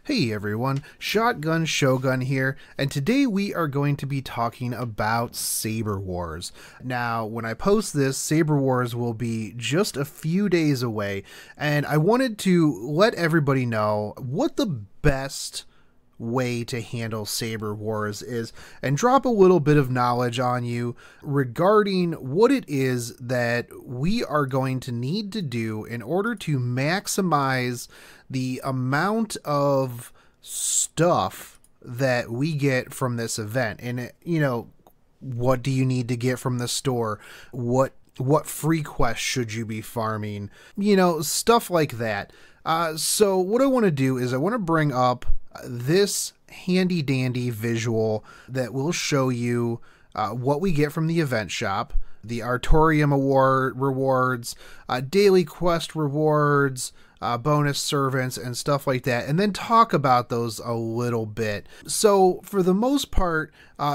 Hey everyone, Shotgun Shogun here, and today we are going to be talking about Saber Wars. Now, when I post this, Saber Wars will be just a few days away, and I wanted to let everybody know what the best way to handle Saber Wars is and drop a little bit of knowledge on you regarding what it is that we are going to need to do in order to maximize the amount of stuff that we get from this event. And what do you need to get from the store? What free quests should you be farming? Stuff like that. So what I want to do is I want to bring up this handy dandy visual that will show you what we get from the event shop, the Aureum Award rewards, daily quest rewards, bonus servants and stuff like that, and then talk about those a little bit. So for the most part,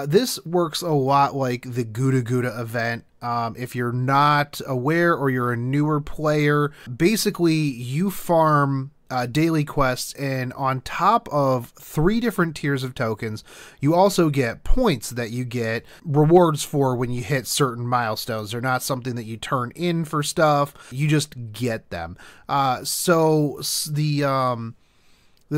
this works a lot like the Gouda Gouda event. If you're not aware or you're a newer player, basically you farm daily quests, and on top of 3 different tiers of tokens, you also get points that you get rewards for when you hit certain milestones. They're not something that you turn in for stuff, you just get them. So the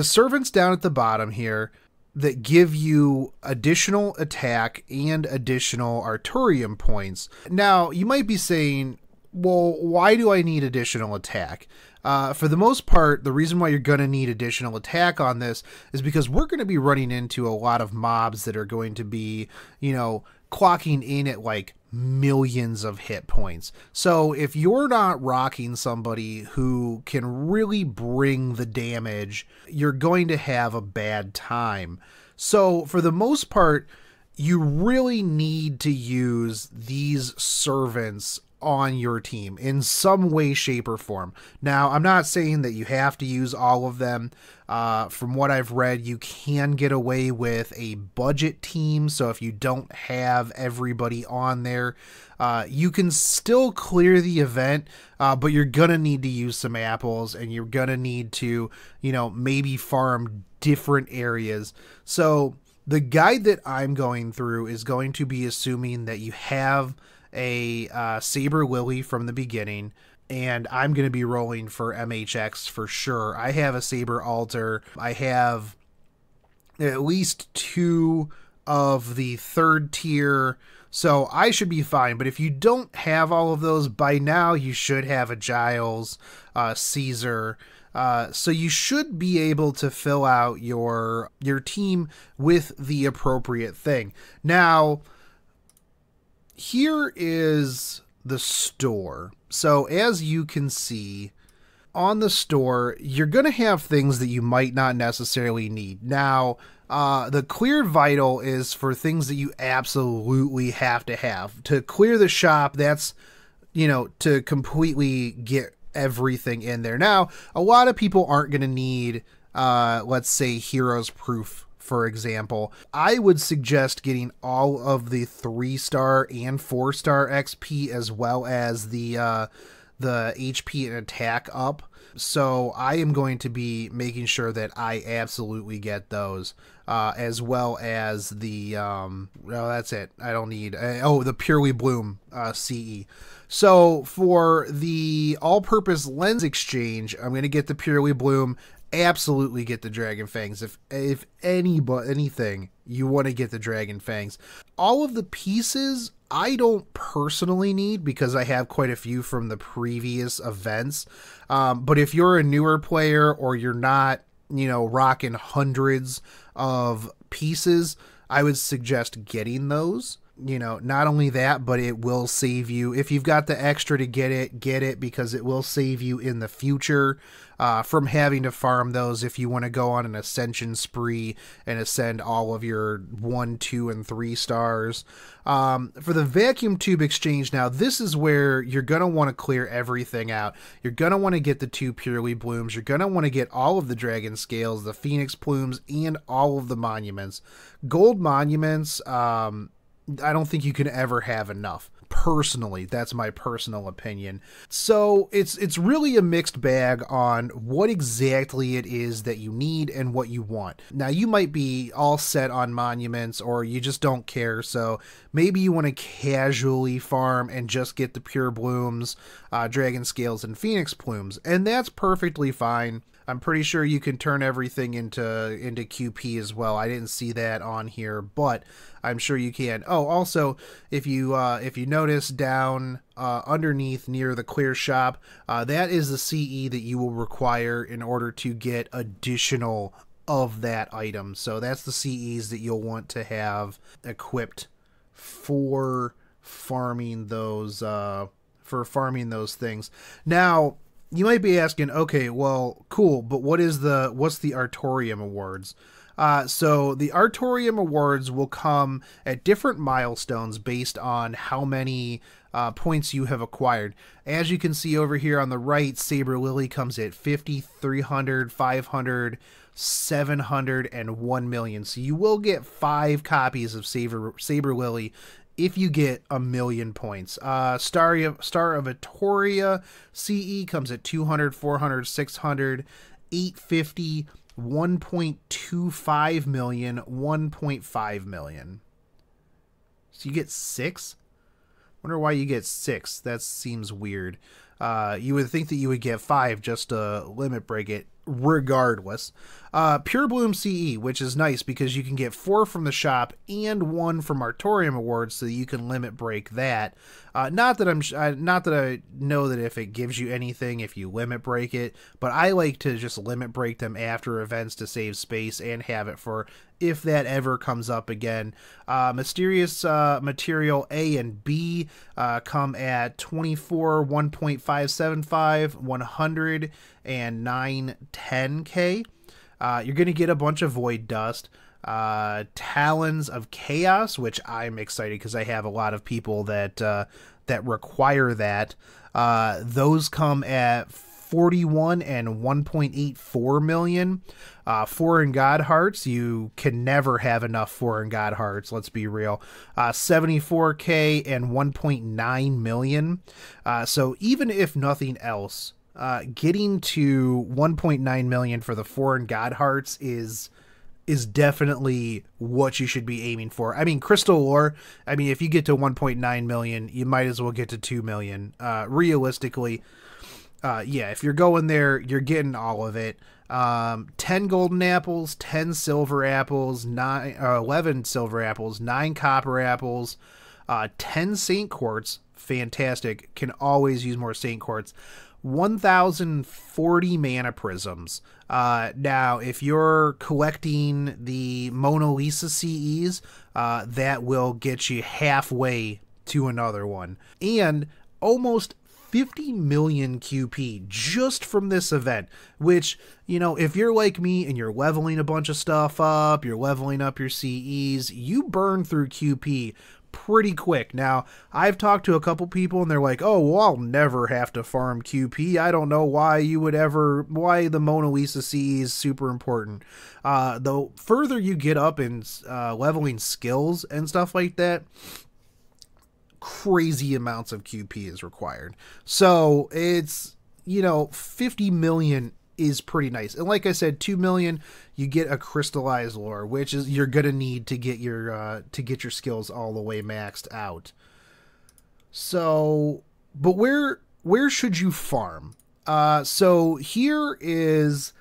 servants down at the bottom here that give you additional attack and additional Aureum points. Now, you might be saying, well, why do I need additional attack? For the most part, the reason why you're going to need additional attack on this is because we're going to be running into a lot of mobs that are going to be, clocking in at like millions of hit points. So if you're not rocking somebody who can really bring the damage, you're going to have a bad time. So for the most part, you really need to use these servants on your team in some way, shape, or form. Now, I'm not saying that you have to use all of them. From what I've read, you can get away with a budget team. So if you don't have everybody on there, you can still clear the event, but you're going to need to use some apples, and you're going to need to, maybe farm different areas. So the guide that I'm going through is going to be assuming that you have a Saber Lily from the beginning, and I'm going to be rolling for MHX for sure. I have a Saber Altar. I have at least 2 of the 3rd tier, so I should be fine. But if you don't have all of those by now, you should have a Giles, Caesar. So you should be able to fill out your team with the appropriate thing. Now, here is the store. So as you can see on the store, you're going to have things that you might not necessarily need. Now, the cleared vital is for things that you absolutely have to have. To clear the shop, that's, to completely get everything in there. Now, a lot of people aren't going to need, let's say, Heroes Proof, for example. I would suggest getting all of the 3-star and 4-star XP, as well as the HP and attack up. So I am going to be making sure that I absolutely get those, as well as the, no, that's it. I don't need, the Purely Bloom CE. So for the all-purpose lens exchange, I'm going to get the Purely Bloom. Absolutely get the Dragon Fangs. If anything, you want to get the Dragon Fangs. All of the pieces I don't personally need because I have quite a few from the previous events. But if you're a newer player or you're not, rocking hundreds of pieces, I would suggest getting those. Not only that, but it will save you. If you've got the extra to get it, because it will save you in the future from having to farm those if you want to go on an ascension spree and ascend all of your 1, 2, and 3 stars. For the vacuum tube exchange, now this is where you're going to want to clear everything out. You're going to want to get the 2 Purely Blooms. You're going to want to get all of the Dragon Scales, the Phoenix Plumes, and all of the monuments. Gold monuments, I don't think you can ever have enough. Personally, that's my personal opinion. So it's really a mixed bag on what exactly it is that you need and what you want. Now, you might be all set on monuments, or you just don't care, so maybe you want to casually farm and just get the pure blooms, dragon scales, and phoenix plumes, and that's perfectly fine. I'm pretty sure you can turn everything into QP as well. I didn't see that on here, but I'm sure you can. Oh, also, if you notice down underneath near the clear shop, that is the CE that you will require in order to get additional of that item. So that's the CEs that you'll want to have equipped for farming those things. Now, you might be asking, okay, well, cool, but what's the Aureum Awards? So the Aureum Awards will come at different milestones based on how many points you have acquired. As you can see over here on the right, Saber Lily comes at 50, 300, 500, 700, and 1 million. So you will get 5 copies of Saber Lily if you get 1 million points. Star of Atoria CE comes at 200, 400, 600, 850, 1.25 million, 1.5 million. So you get 6? Wonder why you get 6. That seems weird. You would think that you would get 5 just to limit break it. Regardless, Pure Bloom CE, which is nice because you can get 4 from the shop and 1 from Aureum Awards, so you can limit break that. Not that I know that if it gives you anything if you limit break it, but I like to just limit break them after events to save space and have it for if that ever comes up again. Mysterious Material A and B come at 24, 1.575, 100, and 910k. You're going to get a bunch of Void Dust. Talons of Chaos, which I'm excited because I have a lot of people that require that. Those come at 41 and 1.84 million. Foreign God Hearts, you can never have enough Foreign God Hearts, let's be real. 74k and 1.9 million. So even if nothing else, getting to 1.9 million for the Foreign God Hearts is definitely what you should be aiming for. I mean, Crystal Lore, I mean, if you get to 1.9 million, you might as well get to 2 million. Realistically, yeah, if you're going there, you're getting all of it. 10 golden apples, 10 silver apples, 11 silver apples, 9 copper apples, 10 Saint Quartz, fantastic, can always use more Saint Quartz. 1,040 mana prisms. Now, if you're collecting the Mona Lisa CEs, that will get you halfway to another one. And almost 50 million QP just from this event, which, you know, if you're like me and you're leveling a bunch of stuff up, you're leveling up your CEs, you burn through QP pretty quick. Now, I've talked to a couple people and they're like, oh, well, I'll never have to farm QP. I don't know why why the Mona Lisa CE is super important. The further you get up in leveling skills and stuff like that, crazy amounts of QP is required. So it's, you know, 50 million is pretty nice. And like I said, 2 million, you get a crystallized lore, which is you're gonna need to get your skills all the way maxed out. So, but where should you farm? So here is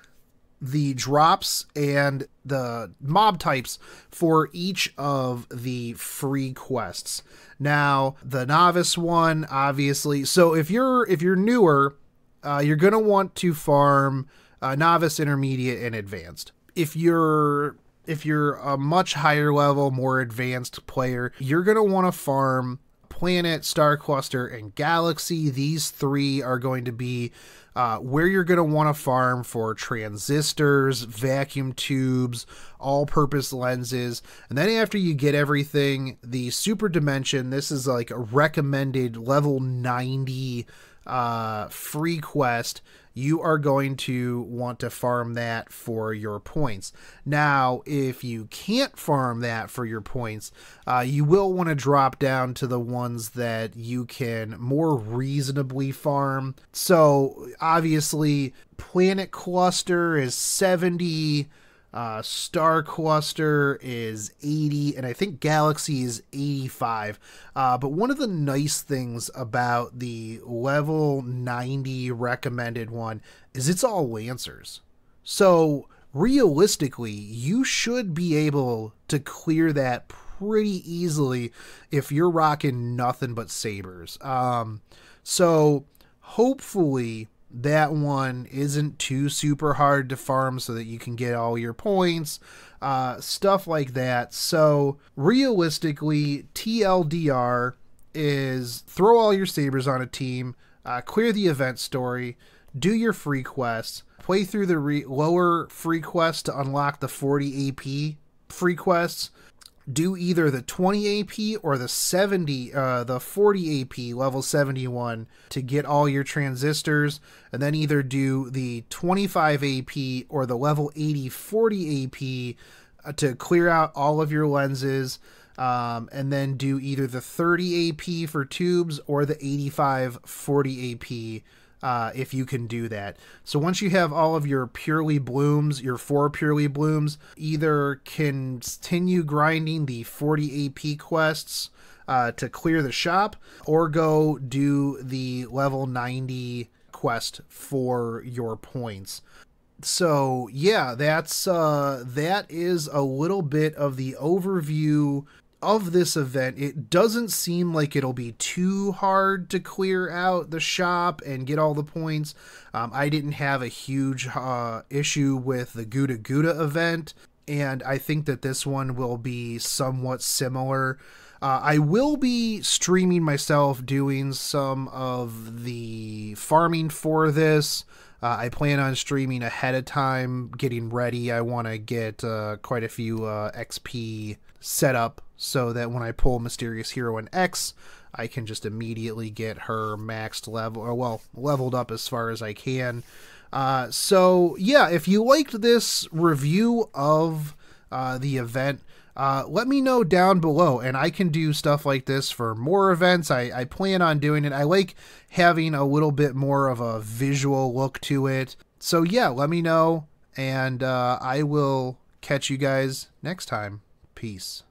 the drops and the mob types for each of the free quests. Now, the novice one, obviously. So if you're newer, you're gonna want to farm novice, intermediate, and advanced. If you're a much higher level, more advanced player, you're gonna want to farm planet, star cluster, and galaxy. These 3 are going to be where you're going to want to farm for transistors, vacuum tubes, all-purpose lenses. And then after you get everything, the super dimension, this is like a recommended level 90 free quest. you are going to want to farm that for your points. Now, if you can't farm that for your points, you will want to drop down to the ones that you can more reasonably farm. So, obviously, Planet Cluster is 70, Star Cluster is 80, and I think Galaxy is 85. But one of the nice things about the level 90 recommended one is it's all Lancers. So realistically, you should be able to clear that pretty easily if you're rocking nothing but sabers. So hopefully that one isn't too super hard to farm so that you can get all your points, stuff like that. So realistically, TLDR is throw all your sabers on a team, clear the event story, do your free quests, play through the lower free quests to unlock the 40 AP free quests, do either the 20 AP or the 40 AP level 71 to get all your transistors, and then either do the 25 AP or the level 80 40 AP to clear out all of your lenses, and then do either the 30 AP for tubes or the 85 40 AP if you can do that. So once you have all of your purely blooms, your 4 purely blooms, either continue grinding the 40 AP quests to clear the shop, or go do the level 90 quest for your points. So yeah, that is a little bit of the overview of this event. It doesn't seem like it'll be too hard to clear out the shop and get all the points. I didn't have a huge issue with the Gouda Gouda event, and I think that this one will be somewhat similar. I will be streaming myself doing some of the farming for this. I plan on streaming ahead of time, getting ready. I want to get quite a few XP set up so that when I pull Mysterious Hero in X, I can just immediately get her maxed level, or well, leveled up as far as I can. So yeah, if you liked this review of the event, let me know down below, and I can do stuff like this for more events. I plan on doing it. I like having a little bit more of a visual look to it. So yeah, let me know, and I will catch you guys next time. Peace.